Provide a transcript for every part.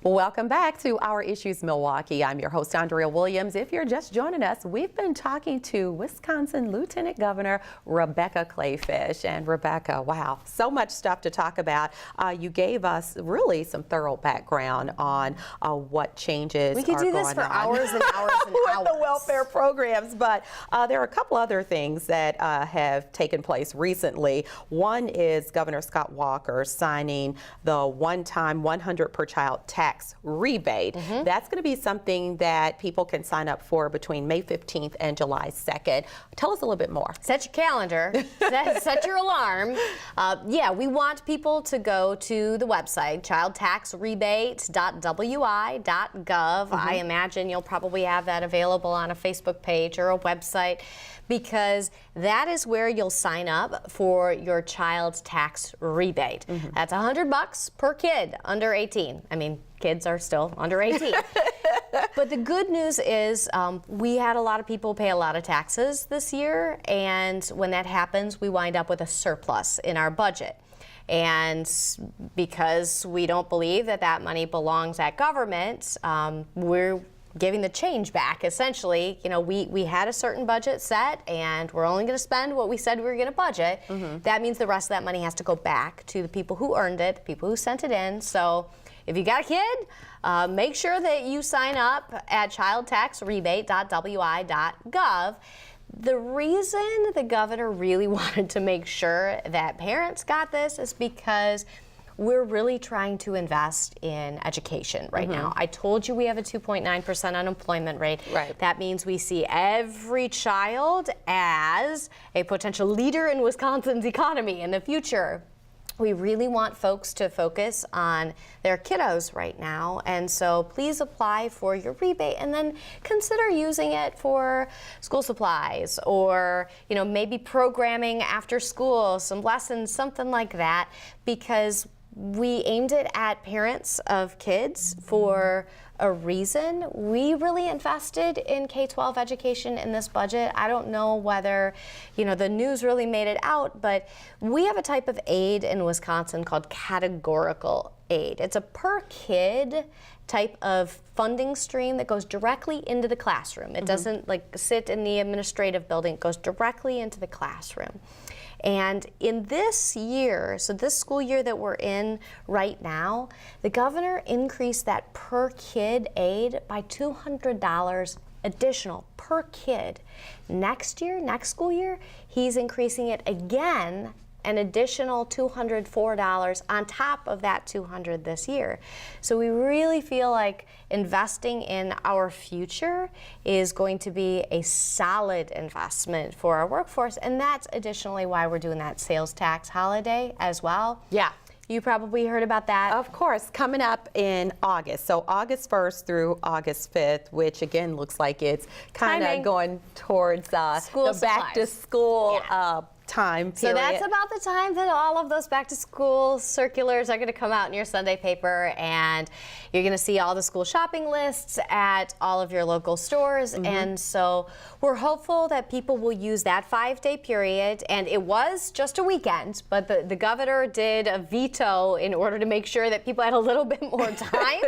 Welcome back to Our Issues Milwaukee. I'm your host, Andrea Williams. If you're just joining us, we've been talking to Wisconsin Lieutenant Governor Rebecca Kleefisch. And Rebecca, wow, so much stuff to talk about. You gave us really some thorough background on what changes we could are do going this for on hours and hours and with hours. the welfare programs, but there are a couple other things that have taken place recently. One is Governor Scott Walker signing the one-time 100 per child tax rebate. That's going to be something that people can sign up for between May 15th and July 2nd. Tell us a little bit more. Set your calendar, set your alarm. Yeah, we want people to go to the website, childtaxrebate.wi.gov. I imagine you'll probably have that available on a Facebook page or a website, because that is where you'll sign up for your child's tax rebate. That's $100 per kid under 18. I mean, kids are still under 18. But the good news is we had a lot of people pay a lot of taxes this year, and when that happens, we wind up with a surplus in our budget. And because we don't believe that that money belongs at government, we're giving the change back. Essentially, you know, we had a certain budget set, and we're only going to spend what we said we were going to budget. That means the rest of that money has to go back to the people who earned it, the people who sent it in. So if you got a kid, make sure that you sign up at childtaxrebate.wi.gov. The reason the governor really wanted to make sure that parents got this is because we're really trying to invest in education right now. I told you we have a 2.9% unemployment rate. Right. That means we see every child as a potential leader in Wisconsin's economy in the future. We really want folks to focus on their kiddos right now, and so please apply for your rebate and then consider using it for school supplies, or maybe programming after school, some lessons, something like that, because we aimed it at parents of kids for a reason. We really invested in K-12 education in this budget. I don't know whether, the news really made it out, but we have a type of aid in Wisconsin called categorical aid. It's a per kid type of funding stream that goes directly into the classroom. It doesn't sit in the administrative building. It goes directly into the classroom. And in this year, so this school year that we're in right now, the governor increased that per kid aid by $200 additional per kid. Next year, next school year, he's increasing it again, an additional $204 on top of that $200 this year. So we really feel like investing in our future is going to be a solid investment for our workforce, and that's additionally why we're doing that sales tax holiday as well. Yeah. You probably heard about that. Of course, coming up in August. So August 1st through August 5th, which again looks like it's kind of going towards the back to school time period. So that's about the time that all of those back to school circulars are going to come out in your Sunday paper, and you're going to see all the school shopping lists at all of your local stores. And so we're hopeful that people will use that 5-day period, and it was just a weekend, but the governor did a veto in order to make sure that people had a little bit more time.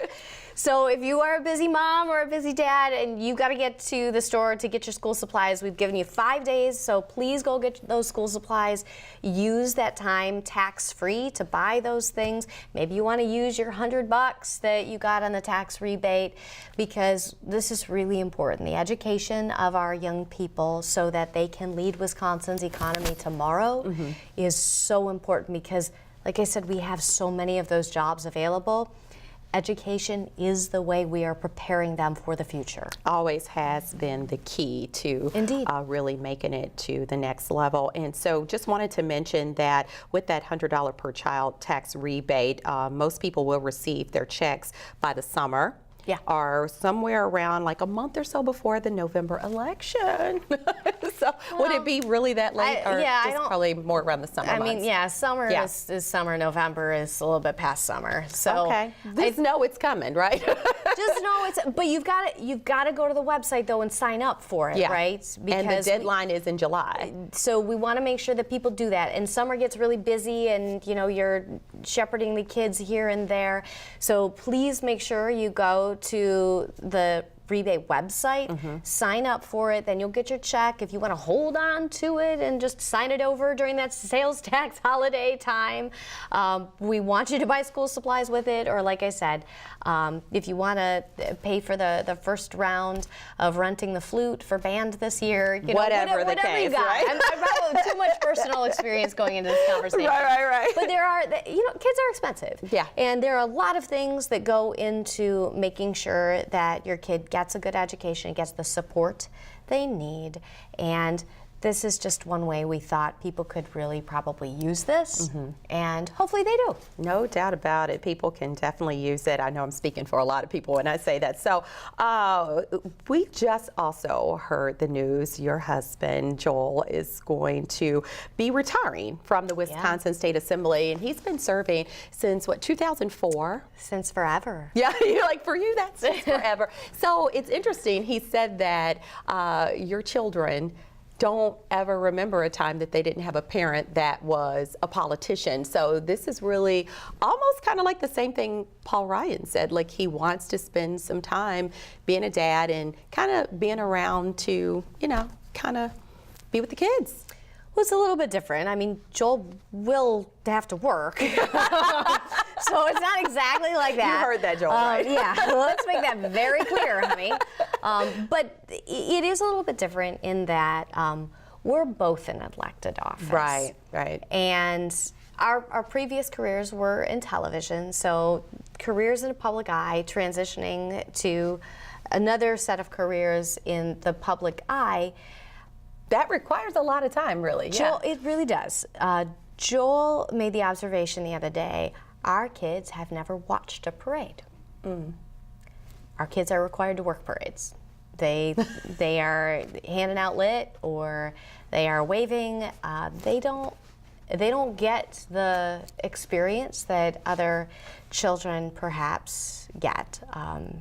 So if you are a busy mom or a busy dad and you got to get to the store to get your school supplies, we've given you 5 days, so please go get those school supplies. Use that time tax-free to buy those things. Maybe you want to use your $100 that you got on the tax rebate, because this is really important. The education of our young people so that they can lead Wisconsin's economy tomorrow is so important, because, like I said, we have so many of those jobs available. Education is the way we are preparing them for the future. Always has been the key to really making it to the next level. And so just wanted to mention that with that $100 per child tax rebate, most people will receive their checks by the summer. Yeah. are somewhere around like a month or so before the November election. So would it be really that late, or just probably more around the summer months? I mean, yeah, summer is summer. November is a little bit past summer. So okay, just know it's coming, right? Just know it's. But you've got to go to the website though and sign up for it, right? Because and the deadline is in July. So we want to make sure that people do that. And summer gets really busy, and you're shepherding the kids here and there. So please make sure you go to the rebate website, sign up for it, then you'll get your check. If you want to hold on to it and just sign it over during that sales tax holiday time, we want you to buy school supplies with it, or like I said, if you want to pay for the first round of renting the flute for band this year, whatever the case, you got. right? I'm probably too much personal experience going into this conversation. Right. But there are, kids are expensive. Yeah. And there are a lot of things that go into making sure that your kid gets a good education, gets the support they need, and this is just one way we thought people could really probably use this, and hopefully they do. No doubt about it. People can definitely use it. I know I'm speaking for a lot of people when I say that. So we just also heard the news. Your husband, Joel, is going to be retiring from the Wisconsin State Assembly, and he's been serving since, 2004? Since forever. Yeah, like for you, that's since forever. So it's interesting. He said that your children don't ever remember a time that they didn't have a parent that was a politician. So this is really almost kind of like the same thing Paul Ryan said, like he wants to spend some time being a dad and kind of being around to, kind of be with the kids. Well, it's a little bit different. I mean, Joel will have to work. So it's not exactly like that. You heard that, Joel, right? Yeah, let's make that very clear, honey. But it is a little bit different in that we're both in elected office. Right. And our previous careers were in television, so careers in the public eye, transitioning to another set of careers in the public eye. That requires a lot of time, really. Joel, it really does. Joel made the observation the other day, our kids have never watched a parade. Our kids are required to work parades. They are handing out lit, or they are waving. They don't get the experience that other children perhaps get. And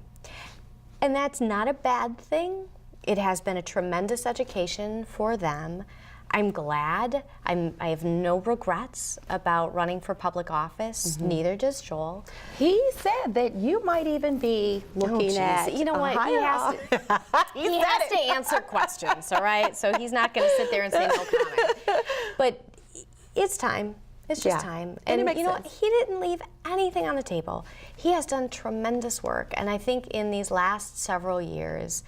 that's not a bad thing. It has been a tremendous education for them. I'm glad. I have no regrets about running for public office. Neither does Joel. He said that you might even be looking at. You know what? He has to answer questions, all right? So he's not going to sit there and say no comment. But it's time. It's just time. And you know what? He didn't leave anything on the table. He has done tremendous work. And I think in these last several years,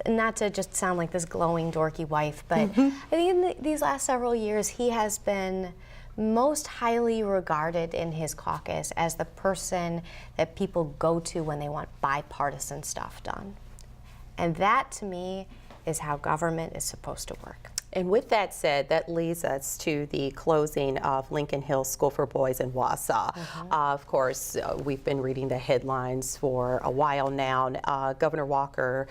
not to just sound like this glowing, dorky wife, but I think in these last several years, he has been most highly regarded in his caucus as the person that people go to when they want bipartisan stuff done. And that, to me, is how government is supposed to work. And with that said, that leads us to the closing of Lincoln Hills School for Boys in Wausau. Of course, we've been reading the headlines for a while now. Governor Walker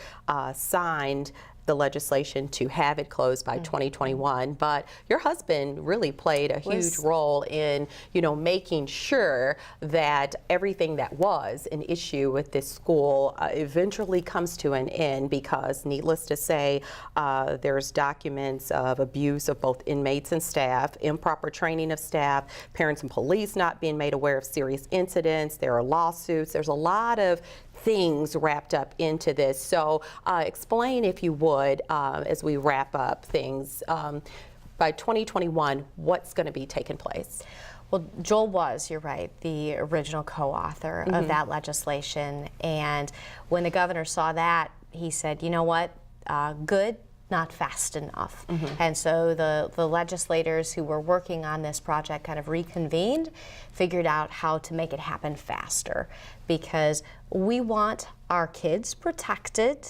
signed the legislation to have it closed by 2021, but your husband really played a huge role in, making sure that everything that was an issue with this school eventually comes to an end, because needless to say, there's documents of abuse of both inmates and staff, improper training of staff, parents and police not being made aware of serious incidents, there are lawsuits, there's a lot of things wrapped up into this. So explain, if you would, as we wrap up things, by 2021, what's going to be taking place? Well, Joel was, you're right, the original co-author of that legislation. And when the governor saw that, he said, you know what, good, not fast enough. And so the legislators who were working on this project kind of reconvened, figured out how to make it happen faster, because we want our kids protected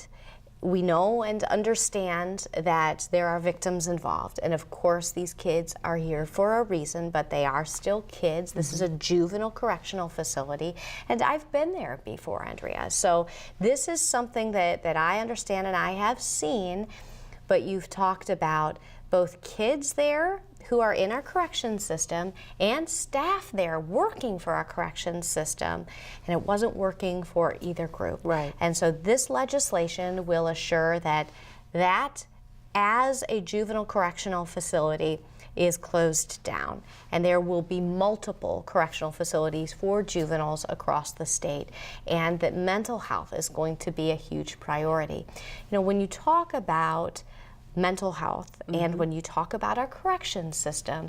we know and understand that there are victims involved, and of course these kids are here for a reason, but they are still kids. This is a juvenile correctional facility, and I've been there before, Andrea. So this is something that I understand and I have seen, but you've talked about both kids there who are in our correction system and staff there working for our correction system, and it wasn't working for either group. Right. And so this legislation will assure that as a juvenile correctional facility is closed down, and there will be multiple correctional facilities for juveniles across the state, and that mental health is going to be a huge priority. You know, when you talk about mental health and when you talk about our correction system,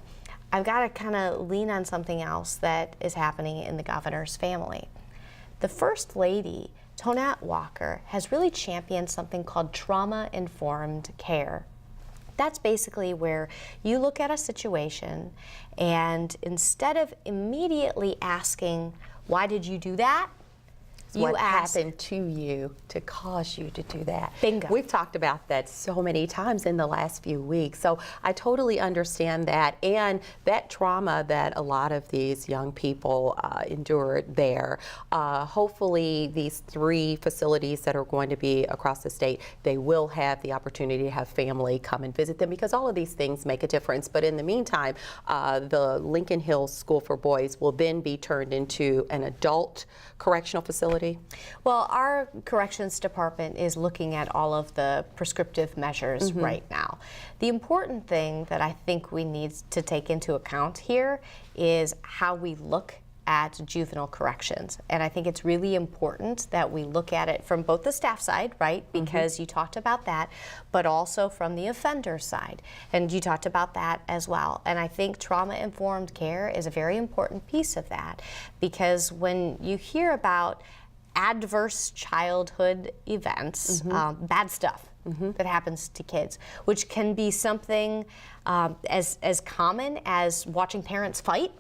I've got to kind of lean on something else that is happening in the governor's family. The First Lady, Tonette Walker, has really championed something called trauma-informed care. That's basically where you look at a situation and instead of immediately asking, why did you do that? What happened to you to cause you to do that? Bingo. We've talked about that so many times in the last few weeks. So I totally understand that, and that trauma that a lot of these young people endured there. Hopefully these 3 facilities that are going to be across the state, they will have the opportunity to have family come and visit them, because all of these things make a difference. But in the meantime, the Lincoln Hills School for Boys will then be turned into an adult correctional facility. Well, our corrections department is looking at all of the prescriptive measures right now. The important thing that I think we need to take into account here is how we look at juvenile corrections. And I think it's really important that we look at it from both the staff side, right? Because you talked about that, but also from the offender side. And you talked about that as well. And I think trauma-informed care is a very important piece of that, because when you hear about adverse childhood events, bad stuff that happens to kids, which can be something as common as watching parents fight,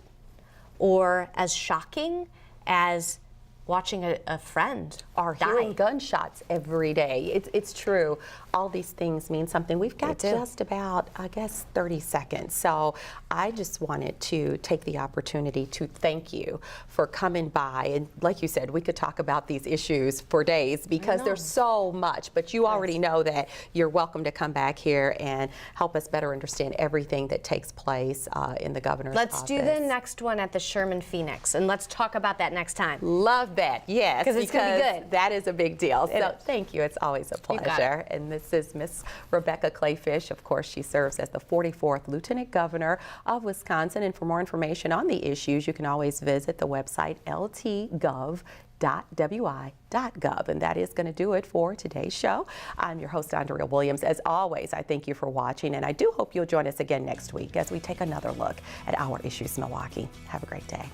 or as shocking as watching a friend or hearing gunshots every day. It's true. All these things mean something. We've got just about, I guess, 30 seconds. So I just wanted to take the opportunity to thank you for coming by. And like you said, we could talk about these issues for days because there's so much. But you already know that you're welcome to come back here and help us better understand everything that takes place in the governor's office. Let's do the next one at the Sherman Phoenix, and let's talk about that next time. Love that, yes. Because it's going to be good. That is a big deal. So thank you. It's always a pleasure. And this is Miss Rebecca Kleefisch. Of course, she serves as the 44th Lieutenant Governor of Wisconsin. And for more information on the issues, you can always visit the website ltgov.wi.gov. And that is going to do it for today's show. I'm your host, Andrea Williams. As always, I thank you for watching, and I do hope you'll join us again next week as we take another look at our issues in Milwaukee. Have a great day.